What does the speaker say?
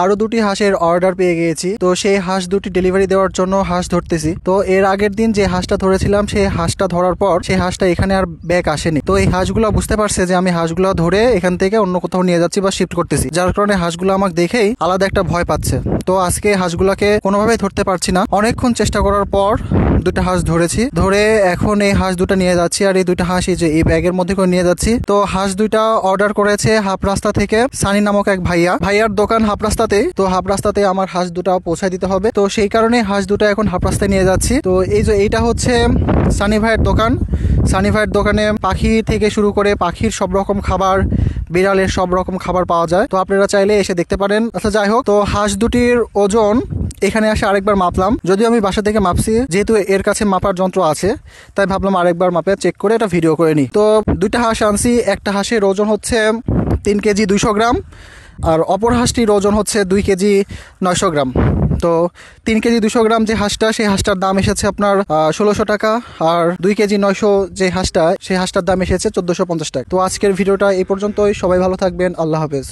আরো দুটি হাঁসের অর্ডার পেয়ে গিয়েছি। তো সেই হাঁস দুটি ডেলিভারি দেওয়ার জন্য হাঁস ধরতেছি। তো এর আগের দিন যে হাঁসটা ধরেছিলাম সেই হাঁসটা ধরার পর সেই হাঁসটা এখানে আর ব্যাক আসেনি। তো এই হাঁসগুলো বুঝতে পারছে যে আমি হাঁসগুলো ধরে এখান থেকে অন্য কোথাও নিয়ে যাচ্ছি বা শিফট করতেছি, যার কারণে হাঁসগুলো আমাকে দেখেই আলাদা একটা ভয় পাচ্ছে। তো আজকে হাঁসগুলোকে কোনোভাবেই ধরতে পারছি না। অনেকক্ষণ চেষ্টা করার পর দুটো হাঁস ধরেছি। ধরে এখন এই হাঁস দুটো নিয়ে যাচ্ছি, আর এই দুটো হাঁস এই যে এই ব্যাগের মধ্যে করে নিয়ে যাচ্ছি। তো হাঁস দুইটা অর্ডার করেছে হাফ রাস্তা থেকে সানি নামক এক ভাইয়ার দোকান হাফ রাস্তাতেই। তো হাফ রাস্তাতে আমার হাঁস দুটা পৌঁছায় দিতে হবে। তো সেই কারণে হাঁস দুটো এখন হাফ রাস্তায় নিয়ে যাচ্ছি। তো এই যে এইটা হচ্ছে সানি ভাইয়ের দোকান। সানি ভাইয়ের দোকানে পাখি থেকে শুরু করে পাখির সব রকম খাবার, বিড়ালের সব রকম খাবার পাওয়া যায়। তো আপনারা চাইলে এসে দেখতে পারেন। আচ্ছা যাই হোক, তো হাঁস দুটির ওজন এখানে আসে আরেকবার মাপলাম, যদিও আমি বাসা থেকে মাপছি, যেহেতু এর কাছে মাপার যন্ত্র আছে তাই ভাবলাম আরেকবার মাপে চেক করে এটা ভিডিও করে নিই। তো দুইটা হাঁস আনছি, একটা হাঁসের ওজন হচ্ছে 3 কেজি 200 গ্রাম, আর অপর হাঁসটির ওজন হচ্ছে 2 কেজি 900 গ্রাম। তো 3 কেজি 200 গ্রাম যে হাঁসটা, সেই হাঁসটার দাম এসেছে আপনার 1600 টাকা, আর 2 কেজি 900 যে হাঁসটা, সেই হাঁসটার দাম এসেছে 1450 টাকা। তো আজকের ভিডিওটা এই পর্যন্তই। সবাই ভালো থাকবেন, আল্লাহ হাফেজ।